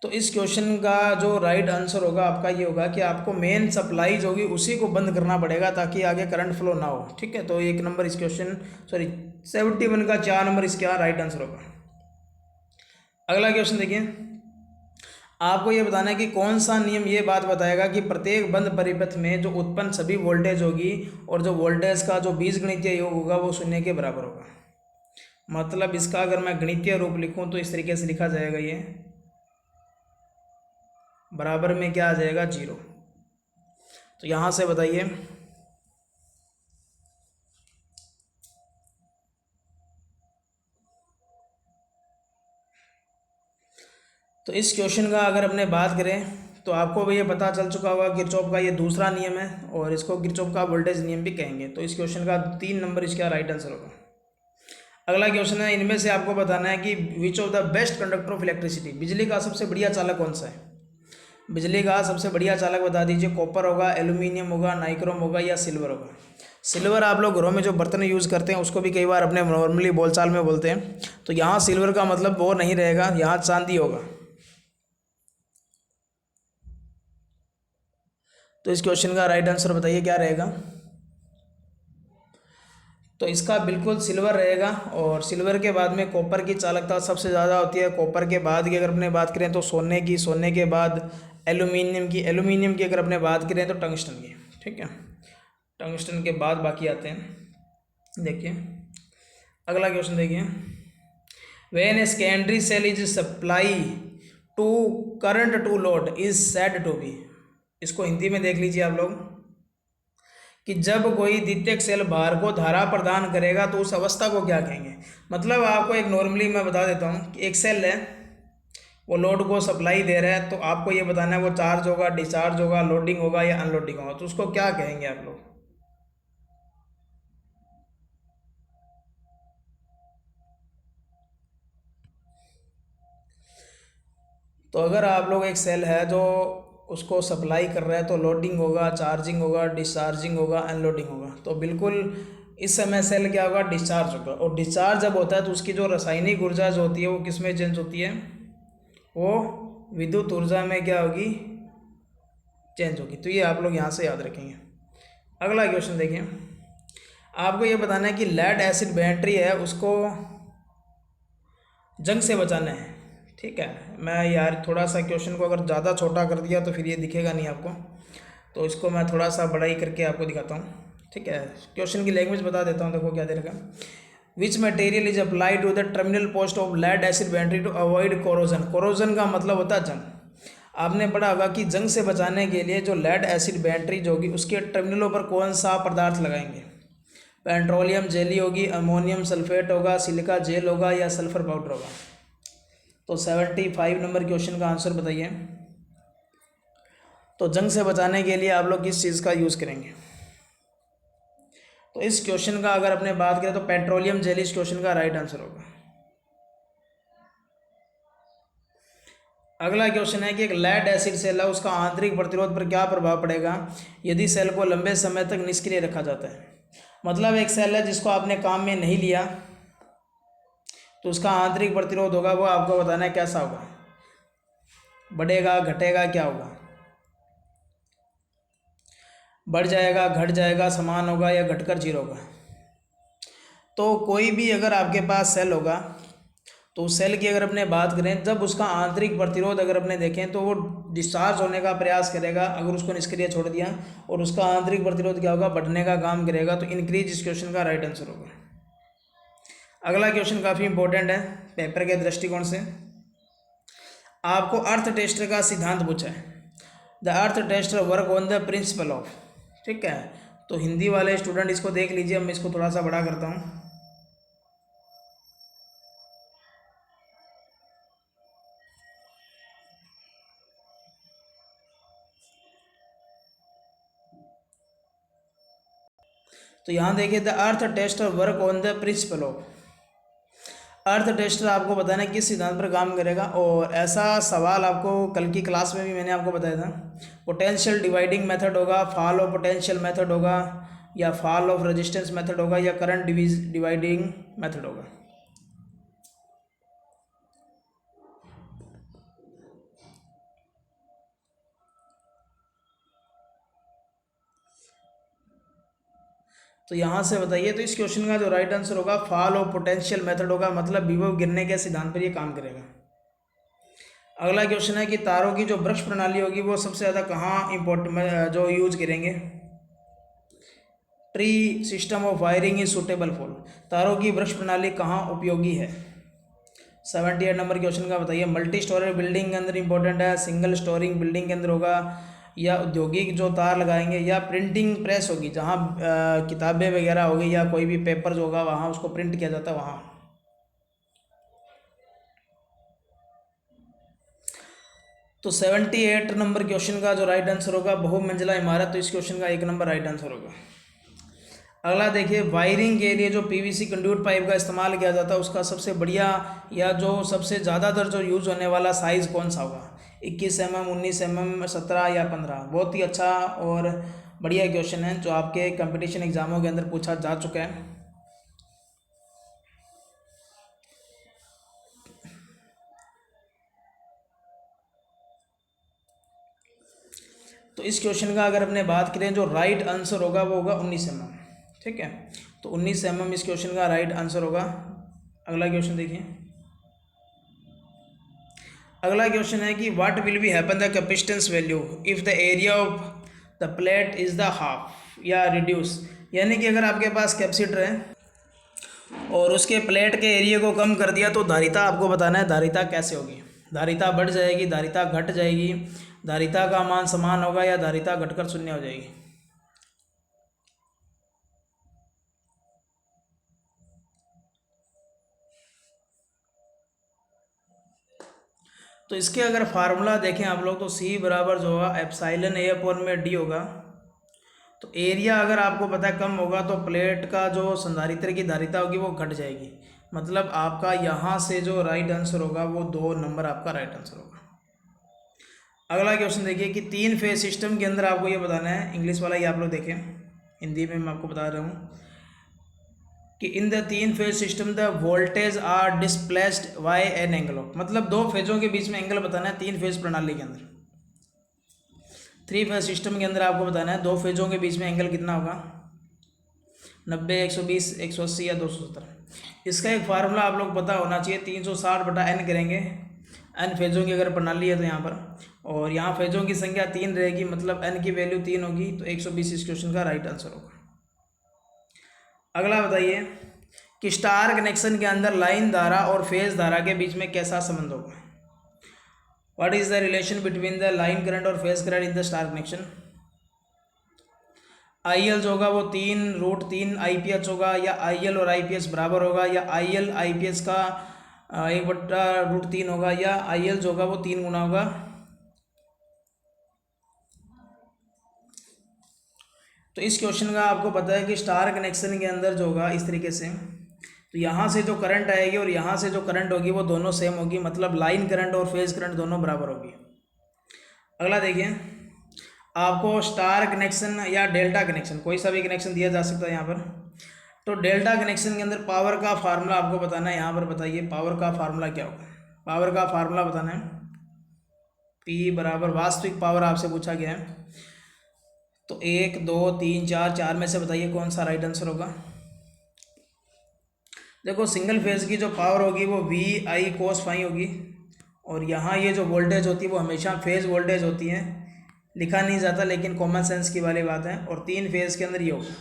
तो इस क्वेश्चन का जो राइट आंसर होगा आपका ये होगा कि आपको मेन सप्लाई जो होगी उसी को बंद करना पड़ेगा ताकि आगे करंट फ्लो ना हो, ठीक है। तो 1 नंबर इस क्वेश्चन 71 का 4 नंबर इसका राइट आंसर होगा। अगला क्वेश्चन देखिए, आपको ये बताना है कि कौन सा नियम ये बात बताएगा कि प्रत्येक बंद परिपथ में जो उत्पन्न सभी वोल्टेज होगी और जो वोल्टेज का जो बीजगणितीय योग होगा वो 0 के बराबर होगा। मतलब इसका अगर मैं गणितीय रूप लिखूं तो इस तरीके से लिखा जाएगा, ये बराबर में क्या आ जाएगा 0। तो यहाँ से बताइए, तो इस क्वेश्चन का अगर अपने बात करें तो आपको भी ये पता चल चुका होगा किरचॉफ का ये दूसरा नियम है और इसको किरचॉफ का वोल्टेज नियम भी कहेंगे। तो इस क्वेश्चन का 3 नंबर इसका राइट आंसर होगा। अगला क्वेश्चन है, इनमें से आपको बताना है कि विच of the best conductor of electricity, बिजली का सबसे बढ़िया चालक कौन सा है? बिजली का सबसे बढ़िया चालक बता दीजिए। कॉपर होगा, एल्यूमिनियम होगा, नाइक्रोम होगा, या सिल्वर होगा? सिल्वर आप लोग घरों में जो बर्तन यूज़ करते हैं उसको भी कई बार अपने नॉर्मली बोलचाल में बोलते हैं, तो यहाँ सिल्वर का मतलब वो नहीं रहेगा, यहाँ चांदी होगा। तो इस क्वेश्चन का राइट आंसर बताइए क्या रहेगा? तो इसका बिल्कुल सिल्वर रहेगा। और सिल्वर के बाद में कॉपर की चालकता सबसे ज़्यादा होती है। कॉपर के बाद की अगर अपने बात करें तो सोने के बाद एल्यूमिनियम की अगर अपने बात करें तो टंगस्टन की, ठीक है, टंगस्टन के बाद बाकी आते हैं। देखिए अगला क्वेश्चन देखिए, when a secondary cell is supply to current to load is said to be. इसको हिंदी में देख लीजिए आप लोग कि जब कोई द्वितीयक सेल भार को धारा प्रदान करेगा तो उस अवस्था को क्या कहेंगे। मतलब आपको एक नॉर्मली मैं बता देता हूँ कि एक सेल है, वो लोड को सप्लाई दे रहा है, तो आपको ये बताना है वो चार्ज होगा, डिस्चार्ज होगा, लोडिंग होगा या अनलोडिंग होगा, तो उसको क्या कहेंगे आप लोग? तो अगर आप लोग एक सेल है जो उसको सप्लाई कर रहा है तो लोडिंग होगा, चार्जिंग होगा, डिस्चार्जिंग होगा, अनलोडिंग होगा। तो बिल्कुल इस समय सेल क्या होगा, डिस्चार्ज होगा। और डिस्चार्ज जब होता है तो उसकी जो रासायनिक ऊर्जा जो होती है वो किस में चेंज होती है? वो विद्युत ऊर्जा में क्या होगी, चेंज होगी। तो ये आप लोग यहाँ से याद रखेंगे। अगला क्वेश्चन देखिए, आपको ये बताना है कि लेड एसिड बैटरी है उसको जंग से बचाना है। ठीक है, मैं यार थोड़ा सा क्वेश्चन को अगर ज़्यादा छोटा कर दिया तो फिर ये दिखेगा नहीं आपको, तो इसको मैं थोड़ा सा बड़ा ही करके आपको दिखाता हूँ। ठीक है, क्वेश्चन की लैंग्वेज बता देता हूँ, देखो क्या दे रखा। Which material is apply to the terminal post of lead acid battery to avoid corrosion. Corrosion का मतलब होता है जंग। आपने पढ़ा होगा कि जंग से बचाने के लिए जो लेड एसिड बैटरी जो होगी उसके टर्मिनलों पर कौन सा पदार्थ लगाएंगे। पेट्रोलियम जेली होगी, अमोनियम सल्फेट होगा, सिलिका जेल होगा या सल्फर पाउडर होगा। तो 75 नंबर क्वेश्चन का आंसर बताइए। तो जंग से बचाने के लिए आप लोग किस चीज़ का यूज़ करेंगे। तो इस क्वेश्चन का अगर अपने बात करें तो पेट्रोलियम जेली इस क्वेश्चन का राइट आंसर होगा। अगला क्वेश्चन है कि एक लेड एसिड सेल है उसका आंतरिक प्रतिरोध पर क्या प्रभाव पड़ेगा यदि सेल को लंबे समय तक निष्क्रिय रखा जाता है। मतलब एक सेल है जिसको आपने काम में नहीं लिया तो उसका आंतरिक प्रतिरोध होगा वो आपको बताना है कैसा होगा, बढ़ेगा घटेगा क्या होगा, बढ़ जाएगा घट जाएगा समान होगा या घटकर जीरो होगा। तो कोई भी अगर आपके पास सेल होगा तो उस सेल की अगर अपने बात करें जब उसका आंतरिक प्रतिरोध अगर अपने देखें तो वो डिस्चार्ज होने का प्रयास करेगा अगर उसको निष्क्रिय छोड़ दिया, और उसका आंतरिक प्रतिरोध क्या होगा, बढ़ने का काम करेगा। तो इंक्रीज इस क्वेश्चन का राइट आंसर होगा। अगला क्वेश्चन काफ़ी इंपॉर्टेंट है पेपर के दृष्टिकोण से। आपको अर्थ टेस्टर का सिद्धांत पूछा है। The earth tester work on the principle of. ठीक है, तो हिंदी वाले स्टूडेंट इसको देख लीजिए, मैं इसको थोड़ा सा बड़ा करता हूँ। तो यहाँ देखिए the earth tester work on the principle of. Earth tester आपको बताना है किस सिद्धांत पर काम करेगा, और ऐसा सवाल आपको कल की क्लास में भी मैंने आपको बताया था। पोटेंशियल डिवाइडिंग मेथड होगा, फॉल ऑफ पोटेंशियल मेथड होगा, या फॉल ऑफ रेजिस्टेंस मेथड होगा, या करंट डिवाइडिंग मेथड होगा। तो यहाँ से बताइए, तो इस क्वेश्चन का जो राइट आंसर होगा फॉल ऑफ पोटेंशियल मेथड होगा, मतलब विभव गिरने के सिद्धांत पर ये काम करेगा। अगला क्वेश्चन है कि तारों की जो वृक्ष प्रणाली होगी वो सबसे ज़्यादा कहाँ इम्पोर्टेंट जो यूज करेंगे। Tree system of wiring is suitable for. तारों की वृक्ष प्रणाली कहाँ उपयोगी है। 78 नंबर क्वेश्चन का बताइए। मल्टी स्टोरेज बिल्डिंग के अंदर इंपॉर्टेंट है, सिंगल स्टोरिंग बिल्डिंग के अंदर होगा, या औद्योगिक जो तार लगाएंगे, या प्रिंटिंग प्रेस होगी जहाँ किताबें वगैरह होगी या कोई भी पेपर्स होगा वहाँ उसको प्रिंट किया जाता है वहाँ। तो 78 नंबर क्वेश्चन का जो राइट आंसर होगा बहुमंजिला इमारत, तो इस क्वेश्चन का 1 नंबर राइट आंसर होगा। अगला देखिए, वायरिंग के लिए जो पीवीसी कंड्यूट पाइप का इस्तेमाल किया जाता है उसका सबसे बढ़िया या जो सबसे ज़्यादातर जो यूज़ होने वाला साइज़ कौन सा होगा। 21 mm, 19 mm, 17 या 15। बहुत ही अच्छा और बढ़िया क्वेश्चन है जो आपके कंपटीशन एग्जामों के अंदर पूछा जा चुका है। तो इस क्वेश्चन का अगर अपने बात करें जो राइट आंसर होगा वो होगा 19 mm। ठीक है, तो 19 mm इस क्वेश्चन का राइट आंसर होगा। अगला क्वेश्चन देखिए। अगला क्वेश्चन है कि what will be happen the capacitance value if the area of the plate is the half या रिड्यूस। यानी कि अगर आपके पास कैपेसिटर है और उसके प्लेट के एरिया को कम कर दिया तो धारिता आपको बताना है धारिता कैसे होगी। धारिता बढ़ जाएगी, धारिता घट जाएगी, धारिता का मान समान होगा, या धारिता घटकर शून्य हो जाएगी। तो इसके अगर फार्मूला देखें आप लोग तो C बराबर जो होगा एप्साइलन A अपॉन में D होगा। तो एरिया अगर आपको पता है कम होगा तो प्लेट का जो संधारित्र की धारिता होगी वो घट जाएगी। मतलब आपका यहाँ से जो राइट आंसर होगा वो 2 नंबर आपका राइट आंसर होगा। अगला क्वेश्चन देखिए कि 3 फेज सिस्टम के अंदर आपको ये बताना है, इंग्लिश वाला ये आप लोग देखें, हिंदी में मैं आपको बता रहा हूँ कि in the 3 phase system the voltage are displaced by an angle of. मतलब 2 फेजों के बीच में एंगल बताना है 3 फेज प्रणाली के अंदर। 3 फेज सिस्टम के अंदर आपको बताना है 2 फेजों के बीच में एंगल कितना होगा। 90, 120, 180 या 270। इसका एक फार्मूला आप लोग पता होना चाहिए, 360/n करेंगे। n फेजों की अगर प्रणाली है तो यहाँ पर, और यहाँ फेजों की संख्या 3 रहेगी, मतलब n की वैल्यू 3 होगी, तो 120 इस क्वेश्चन का राइट आंसर होगा। अगला बताइए कि स्टार कनेक्शन के अंदर लाइन धारा और फेज धारा के बीच में कैसा संबंध होगा। What is the relation between the line current और phase current in the star connection. IL जो होगा वो 3√3 IPH होगा, या IL और IPH बराबर होगा, या IL IPH का 1/√3 होगा, या IL जो होगा वो 3 गुना होगा। तो इस क्वेश्चन का आपको पता है कि स्टार कनेक्शन के अंदर जो होगा इस तरीके से, तो यहाँ से जो करंट आएगी और यहाँ से जो करंट होगी वो दोनों सेम होगी, मतलब लाइन करंट और फेज करंट दोनों बराबर होगी। अगला देखिए, आपको स्टार कनेक्शन या डेल्टा कनेक्शन, कोई सा भी कनेक्शन दिया जा सकता है यहाँ पर। तो डेल्टा कनेक्शन के अंदर पावर का फार्मूला आपको बताना है। यहाँ पर बताइए पावर का फार्मूला क्या होगा। पावर का फार्मूला बताना है, P बराबर वास्तविक पावर आपसे पूछा गया है। तो 1, 2, 3, 4 में से बताइए कौन सा राइट आंसर होगा। देखो सिंगल फेज की जो पावर होगी वो VI cos φ होगी, और यहाँ ये जो वोल्टेज होती है वो हमेशा फेज वोल्टेज होती है, लिखा नहीं जाता लेकिन कॉमन सेंस की वाली बात है। और 3 फेज के अंदर ये होगा।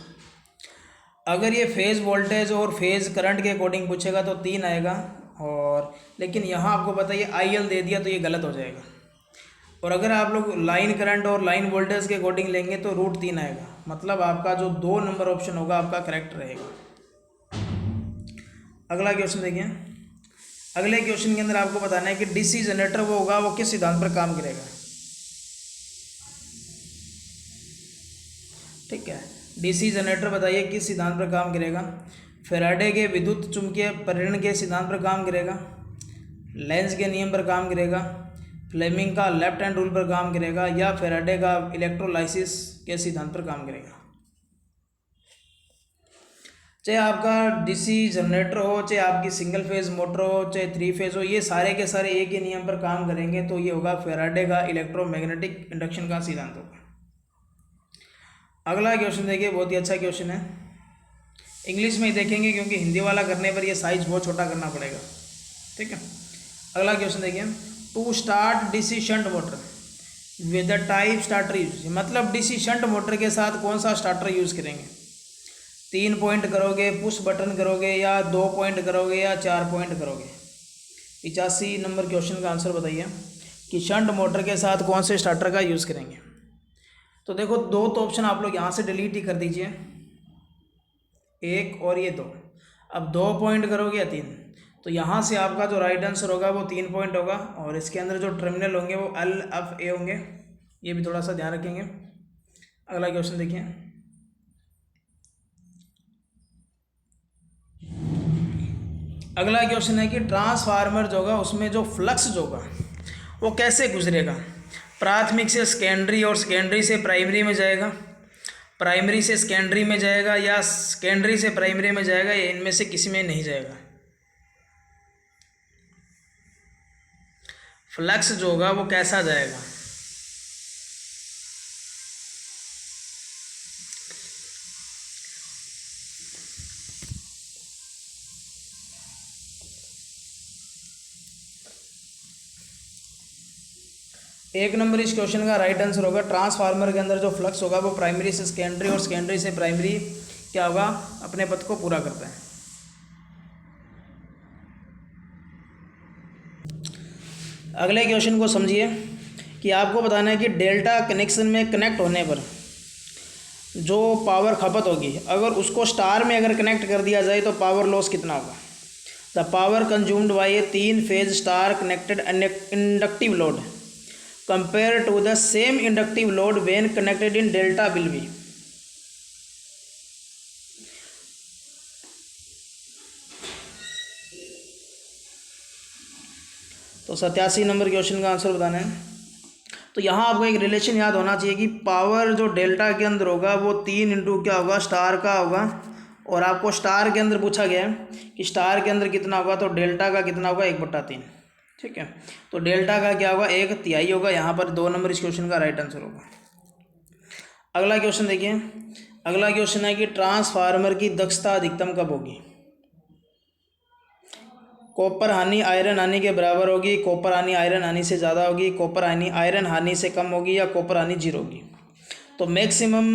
अगर ये फेज वोल्टेज और फेज करंट के अकॉर्डिंग पूछेगा तो 3 आएगा, और लेकिन यहाँ आपको पता है IL दे दिया तो ये गलत हो जाएगा। और अगर आप लोग लाइन करंट और लाइन वोल्टेज के अकॉर्डिंग लेंगे तो √3 आएगा, मतलब आपका जो 2 नंबर ऑप्शन होगा आपका करेक्ट रहेगा। अगला क्वेश्चन देखिए। अगले क्वेश्चन के अंदर आपको बताना है कि DC जनरेटर वो होगा वो किस सिद्धांत पर काम करेगा। ठीक है, DC जनरेटर बताइए किस सिद्धांत पर काम करेगा। फैराडे के विद्युत चुंबकीय प्रेरण के सिद्धांत पर काम करेगा, लेंज के नियम पर काम करेगा, फ्लेमिंग का लेफ्ट हैंड रूल पर काम करेगा, या फैराडे का इलेक्ट्रोलाइसिस के सिद्धांत पर काम करेगा। चाहे आपका DC जनरेटर हो, चाहे आपकी सिंगल फेज मोटर हो, चाहे 3 फेज हो, ये सारे के सारे एक ही नियम पर काम करेंगे, तो ये होगा फैराडे का इलेक्ट्रोमैग्नेटिक इंडक्शन का सिद्धांत होगा। अगला क्वेश्चन देखिए, बहुत ही अच्छा क्वेश्चन है। इंग्लिश में ही देखेंगे क्योंकि हिंदी वाला करने पर ये साइज बहुत छोटा करना पड़ेगा। ठीक है, अगला क्वेश्चन देखिए। To start DC shunt motor with the type starter use, मतलब DC शंट मोटर के साथ कौन सा स्टार्टर यूज़ करेंगे। 3 पॉइंट करोगे, पुश बटन करोगे, या 2 पॉइंट करोगे, या 4 पॉइंट करोगे। 85 नंबर क्वेश्चन का आंसर बताइए कि शंट मोटर के साथ कौन से स्टार्टर का यूज़ करेंगे। तो देखो 2 तो ऑप्शन आप लोग यहाँ से डिलीट ही कर दीजिए, 1 और ये 2। अब 2 पॉइंट करोगे या 3, तो यहाँ से आपका जो राइट आंसर होगा वो 3 पॉइंट होगा, और इसके अंदर जो टर्मिनल होंगे वो LFA होंगे, ये भी थोड़ा सा ध्यान रखेंगे। अगला क्वेश्चन देखिए। अगला क्वेश्चन है कि ट्रांसफार्मर जो होगा उसमें जो फ्लक्स जो होगा वो कैसे गुजरेगा। प्राथमिक से सेकेंडरी और सेकेंडरी से प्राइमरी में जाएगा, प्राइमरी से सेकेंडरी में जाएगा, या सेकेंडरी से प्राइमरी में जाएगा, या इनमें से किसी में नहीं जाएगा। फ्लक्स जो होगा वो कैसा जाएगा। एक नंबर इस क्वेश्चन का राइट आंसर होगा, ट्रांसफार्मर के अंदर जो फ्लक्स होगा वो प्राइमरी से सेकेंडरी और सेकेंडरी से प्राइमरी क्या होगा, अपने पथ को पूरा करता है। अगले क्वेश्चन को समझिए कि आपको बताना है कि डेल्टा कनेक्शन में कनेक्ट होने पर जो पावर खपत होगी, अगर उसको स्टार में अगर कनेक्ट कर दिया जाए तो पावर लॉस कितना होगा। The power consumed by a 3 phase star connected inductive load compare to the same inductive load when connected in delta will be. तो 87 नंबर क्वेश्चन का आंसर बताना है। तो यहाँ आपको एक रिलेशन याद होना चाहिए कि पावर जो डेल्टा के अंदर होगा वो 3 इंटू क्या होगा, स्टार का होगा, और आपको स्टार के अंदर पूछा गया है कि स्टार के अंदर कितना होगा, तो डेल्टा का कितना होगा, 1/3। ठीक है, तो डेल्टा का क्या होगा, 1/3 होगा। यहाँ पर 2 नंबर इस क्वेश्चन का राइट आंसर होगा। अगला क्वेश्चन देखिए। अगला क्वेश्चन है कि ट्रांसफार्मर की दक्षता अधिकतम कब होगी। कॉपर हानि आयरन हानि के बराबर होगी, कॉपर हानि आयरन हानि से ज़्यादा होगी, कॉपर हानि आयरन हानि से कम होगी, या कॉपर हानि जीरो होगी। तो मैक्सिमम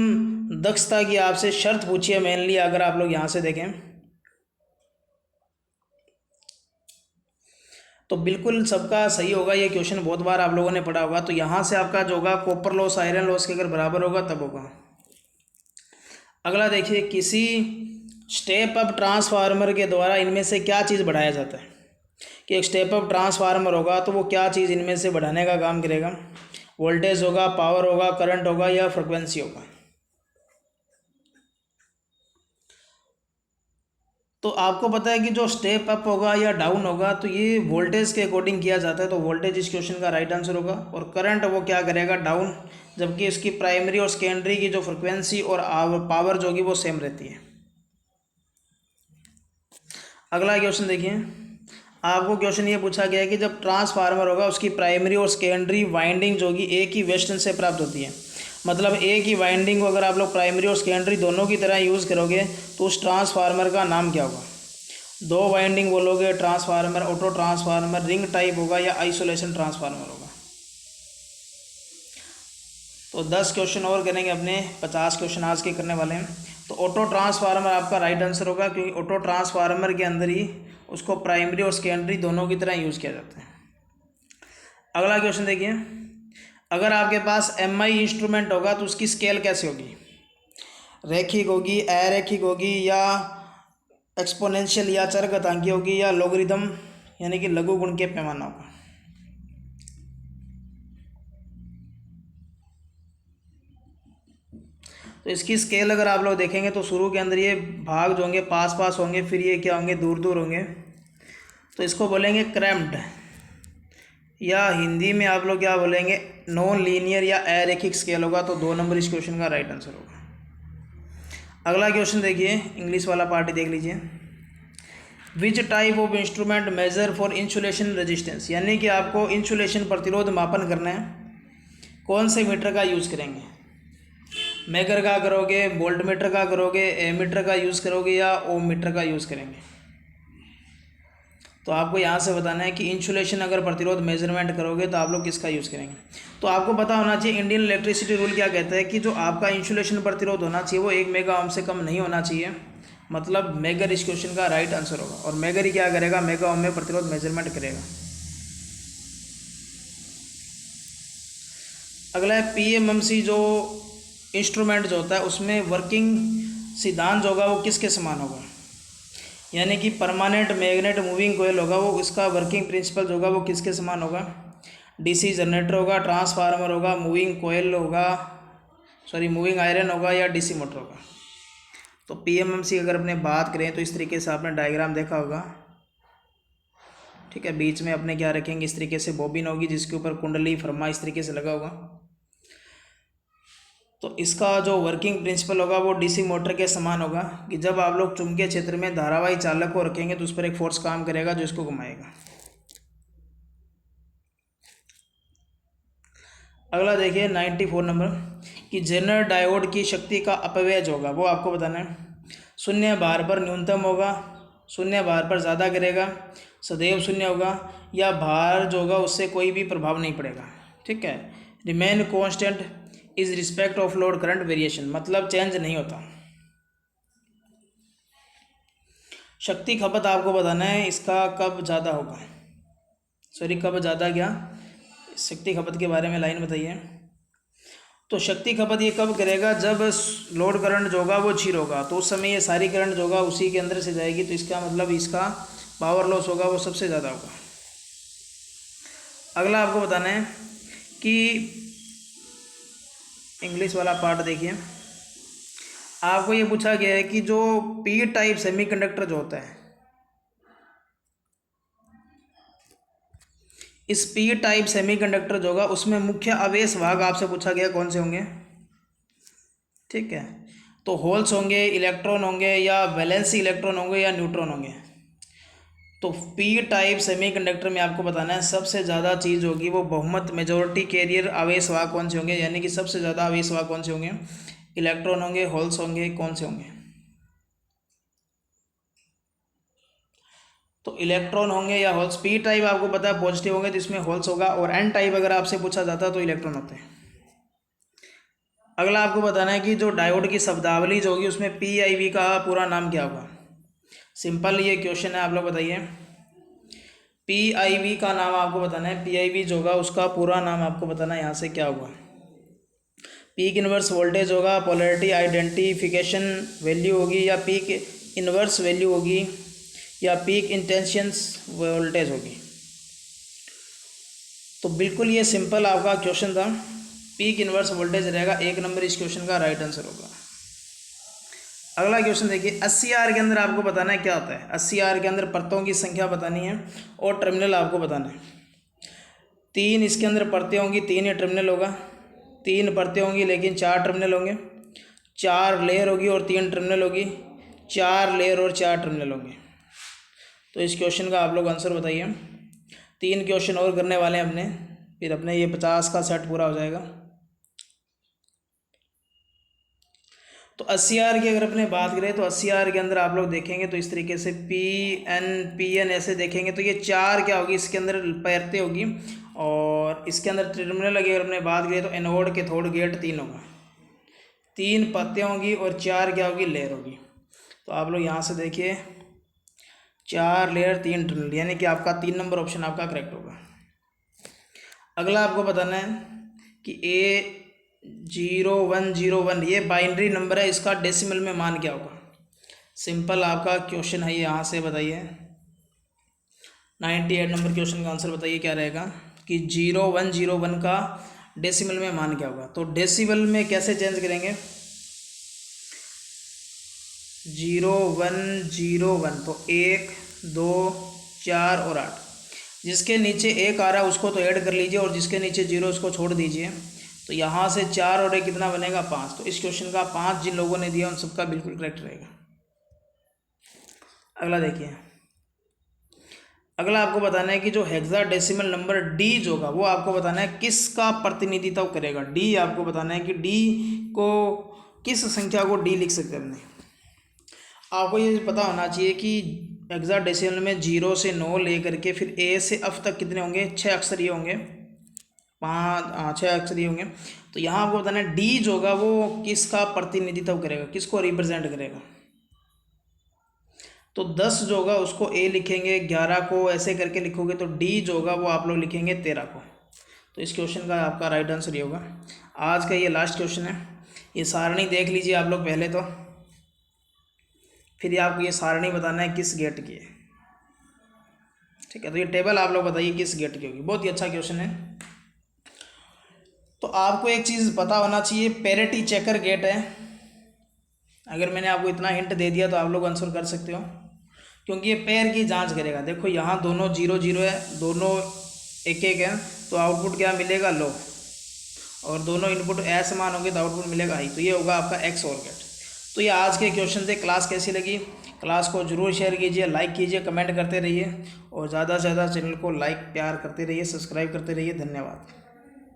दक्षता की आपसे शर्त पूछी है मेनली। अगर आप लोग यहाँ से देखें तो बिल्कुल सबका सही होगा। ये क्वेश्चन बहुत बार आप लोगों ने पढ़ा होगा। तो यहाँ से आपका जो होगा कॉपर लॉस आयरन लॉस के अगर बराबर होगा तब होगा। अगला देखिए, किसी स्टेप अप ट्रांसफार्मर के द्वारा इनमें से क्या चीज़ बढ़ाया जाता है। कि एक स्टेप अप ट्रांसफार्मर होगा तो वो क्या चीज़ इनमें से बढ़ाने का काम करेगा। वोल्टेज होगा, पावर होगा, करंट होगा, या फ्रिक्वेंसी होगा। तो आपको पता है कि जो स्टेप अप होगा या डाउन होगा तो ये वोल्टेज के अकॉर्डिंग किया जाता है। तो वोल्टेज इस क्वेश्चन का राइट आंसर होगा। और करंट वो क्या करेगा, डाउन, जबकि इसकी प्राइमरी और सेकेंडरी की जो फ्रिक्वेंसी और पावर जो होगी वो सेम रहती है। अगला क्वेश्चन देखिए, आपको क्वेश्चन ये पूछा गया है कि जब ट्रांसफार्मर होगा उसकी प्राइमरी और सेकेंडरी वाइंडिंग जो होगी एक ही वेस्टर्न से प्राप्त होती है। मतलब एक ही वाइंडिंग को अगर आप लोग प्राइमरी और सेकेंडरी दोनों की तरह यूज़ करोगे तो उस ट्रांसफार्मर का नाम क्या होगा। दो वाइंडिंग बोलोगे, transformer, auto transformer, ring type होगा, या आइसोलेशन ट्रांसफार्मर होगा। तो 10 क्वेश्चन और करेंगे अपने, 50 क्वेश्चन आज के करने वाले हैं। तो ऑटो ट्रांसफार्मर आपका राइट आंसर होगा, क्योंकि ऑटो ट्रांसफार्मर के अंदर ही उसको प्राइमरी और सेकेंडरी दोनों की तरह यूज़ किया जाता है। अगला क्वेश्चन देखिए, अगर आपके पास एमआई इंस्ट्रूमेंट होगा तो उसकी स्केल कैसे होगी। रैखिक होगी, अरैखिक होगी, या एक्सपोनेंशियल या चरघातांकी होगी, या लॉगरिदम यानी कि लघु गुण के पैमाना होगा। तो इसकी स्केल अगर आप लोग देखेंगे तो शुरू के अंदर ये भाग जो होंगे पास पास होंगे, फिर ये क्या होंगे, दूर दूर होंगे। तो इसको बोलेंगे क्रैम्प्ड, या हिंदी में आप लोग क्या बोलेंगे, नॉन लीनियर या अरैखिक स्केल होगा। तो 2 नंबर इस क्वेश्चन का राइट आंसर होगा। अगला क्वेश्चन देखिए, इंग्लिश वाला पार्ट देख लीजिए। Which type of instrument measure for insulation resistance, यानी कि आपको इंसुलेशन प्रतिरोध मापन करना है, कौन से मीटर का यूज़ करेंगे। मेगर का करोगे, वोल्ट मीटर का करोगे, एमीटर का यूज़ करोगे, या ओम मीटर का यूज़ करेंगे। तो आपको यहाँ से बताना है कि इंसुलेशन अगर प्रतिरोध मेजरमेंट करोगे तो आप लोग किसका यूज़ करेंगे। तो आपको पता होना चाहिए इंडियन इलेक्ट्रिसिटी रूल क्या कहता है कि जो आपका इंसुलेशन प्रतिरोध होना चाहिए वो 1 मेगा ओम से कम नहीं होना चाहिए। मतलब मेगर इस क्वेश्चन का राइट आंसर होगा। और मेगर ही क्या करेगा, मेगा ओम में प्रतिरोध मेजरमेंट करेगा। अगला है पीएमएमसी जो इंस्ट्रूमेंट जो होता है उसमें वर्किंग सिद्धांत जो होगा वो किसके समान होगा। यानी कि परमानेंट मैग्नेट मूविंग कोयल होगा, वो इसका वर्किंग प्रिंसिपल जो होगा वो किसके समान होगा। डीसी जनरेटर होगा, ट्रांसफार्मर होगा, मूविंग कोयल होगा, मूविंग आयरन होगा, या डीसी मोटर होगा। तो पीएमएमसी अगर अपने बात करें तो इस तरीके से आपने डायग्राम देखा होगा, ठीक है। बीच में अपने क्या रखेंगे, इस तरीके से बॉबिन होगी जिसके ऊपर कुंडली फरमा इस तरीके से लगा होगा। तो इसका जो वर्किंग प्रिंसिपल होगा वो डीसी मोटर के समान होगा कि जब आप लोग चुंबकीय क्षेत्र में धारावाही चालक को रखेंगे तो उस पर एक फोर्स काम करेगा जो इसको घुमाएगा। अगला देखिए 94 नंबर कि जेनर डायोड की शक्ति का अपव्यय जो होगा वो आपको बताना है। शून्य भार पर न्यूनतम होगा, शून्य भार पर ज़्यादा करेगा, सदैव शून्य होगा, या भार जो होगा उससे कोई भी प्रभाव नहीं पड़ेगा, ठीक है। Remain constant is respect of load current variation, मतलब चेंज नहीं होता। शक्ति खपत आपको बताना है इसका कब ज़्यादा होगा, कब ज़्यादा क्या, शक्ति खपत के बारे में लाइन बताइए। तो शक्ति खपत ये कब करेगा, जब लोड करंट जो होगा वो 0 होगा, तो उस समय ये सारी करंट जो होगा उसी के अंदर से जाएगी। तो इसका मतलब इसका पावर लॉस होगा वो सबसे ज़्यादा होगा। अगला आपको बताना है कि इंग्लिश वाला पार्ट देखिए, आपको ये पूछा गया है कि जो पी टाइप सेमीकंडक्टर जो होता है, इस पी टाइप सेमीकंडक्टर जो होगा उसमें मुख्य आवेश भाग आपसे पूछा गया कौन से होंगे, ठीक है। तो होल्स होंगे, इलेक्ट्रॉन होंगे, या वैलेंसी इलेक्ट्रॉन होंगे, या न्यूट्रॉन होंगे। तो पी टाइप सेमीकंडक्टर में आपको बताना है सबसे ज़्यादा चीज़ होगी वो बहुमत मेजॉरिटी कैरियर आवेश वाहक कौन से होंगे, यानी कि सबसे ज़्यादा आवेश वाहक कौन से होंगे, इलेक्ट्रॉन होंगे, होल्स होंगे, कौन से होंगे? तो इलेक्ट्रॉन होंगे या होल्स। पी टाइप आपको पता है पॉजिटिव होंगे तो इसमें होल्स होगा, और एन टाइप अगर आपसे पूछा जाता तो इलेक्ट्रॉन होते हैं। अगला आपको बताना है कि जो डायोड की शब्दावली जो होगी उसमें पी आई वी का पूरा नाम क्या होगा। सिंपल ये क्वेश्चन है, आप लोग बताइए। पी आई वी का नाम आपको बताना है। पी आई वी जो होगा उसका पूरा नाम आपको बताना है यहाँ से क्या होगा। पीक इनवर्स वोल्टेज होगा, पोलैरिटी आइडेंटिफिकेशन वैल्यू होगी, या पीक इनवर्स वैल्यू होगी, या पीक इंटेंशंस वोल्टेज होगी। तो बिल्कुल ये सिंपल आपका क्वेश्चन था, पीक इनवर्स वोल्टेज रहेगा 1 नंबर इस क्वेश्चन का राइट आंसर होगा। अगला क्वेश्चन देखिए, 80R के अंदर आपको बताना है क्या होता है। 80R के अंदर परतों की संख्या बतानी है और टर्मिनल आपको बताना है। 3 इसके अंदर परतें होंगी, 3 ये टर्मिनल होगा। 3 परतें होंगी लेकिन 4 टर्मिनल होंगे। 4 लेयर होगी और 3 टर्मिनल होगी। 4 लेयर और 4 टर्मिनल होंगे। तो इस क्वेश्चन का आप लोग आंसर बताइए। 3 क्वेश्चन और करने वाले हैं अपने, फिर अपने ये 50 का सेट पूरा हो जाएगा। तो 80R की अगर अपने बात करें तो 80R के अंदर आप लोग देखेंगे तो इस तरीके से पी एन ऐसे देखेंगे तो ये 4 क्या होगी, इसके अंदर परतें होगी, और इसके अंदर टर्मिनल की अगर अपने बात करें तो एनोड के थोड़ गेट 3 होगा। 3 परतें होंगी और 4 क्या होगी, लेयर होगी। तो आप लोग यहाँ से देखिए 4 लेयर 3 टर्मिनल, यानी कि आपका 3 नंबर ऑप्शन आपका करेक्ट होगा। अगला आपको बताना है कि A0101 ये बाइनरी नंबर है, इसका डेसिमल में मान क्या होगा। सिंपल आपका क्वेश्चन है, यहाँ से बताइए। 98 नंबर क्वेश्चन का आंसर बताइए क्या रहेगा कि 0101 का डेसिमल में मान क्या होगा। तो डेसिमल में कैसे चेंज करेंगे, 0101 तो 1 2 4 और 8, जिसके नीचे 1 आ रहा है उसको तो ऐड कर लीजिए, और जिसके नीचे 0 उसको छोड़ दीजिए। तो यहाँ से 4 और 1 कितना बनेगा, 5। तो इस क्वेश्चन का 5 जिन लोगों ने दिया उन सबका बिल्कुल करेक्ट रहेगा। अगला देखिए, अगला आपको बताना है कि जो हेक्साडेसिमल नंबर डी जो होगा वो आपको बताना है किसका प्रतिनिधित्व करेगा। डी आपको बताना है कि डी को किस संख्या को डी लिख सकते हैं अपने। आपको ये पता होना चाहिए कि हेक्साडेसिमल में 0 से 9 लेकर के फिर ए से एफ तक कितने होंगे, 6 अक्षर ये होंगे, 6 अक्षर ये होंगे। तो यहाँ आपको बताना है डी जो होगा वो किसका प्रतिनिधित्व करेगा, किसको रिप्रेजेंट करेगा। तो 10 जो होगा उसको ए लिखेंगे, 11 को ऐसे करके लिखोगे, तो डी जो होगा वो आप लोग लिखेंगे 13 को। तो इस क्वेश्चन का आपका राइट आंसर ये होगा। आज का ये लास्ट क्वेश्चन है। ये सारणी देख लीजिए आप लोग पहले, तो फिर आपको ये सारणी बताना है किस गेट की है, ठीक है। तो ये टेबल आप लोग बताइए किस गेट की होगी। बहुत ही अच्छा क्वेश्चन है। तो आपको एक चीज़ पता होना चाहिए, पैरिटी चेकर गेट है। अगर मैंने आपको इतना हिंट दे दिया तो आप लोग आंसर कर सकते हो, क्योंकि ये पेयर की जांच करेगा। देखो यहाँ दोनों 0 0 है, दोनों 1 1 है, तो आउटपुट क्या मिलेगा, लो। और दोनों इनपुट ऐसे मान होंगे तो आउटपुट मिलेगा हाई। तो ये होगा आपका एक्स और गेट। तो ये आज के क्वेश्चन थे। क्लास कैसी लगी, क्लास को जरूर शेयर कीजिए, लाइक कीजिए, कमेंट करते रहिए, और ज़्यादा से ज़्यादा चैनल को लाइक प्यार करते रहिए, सब्सक्राइब करते रहिए। धन्यवाद।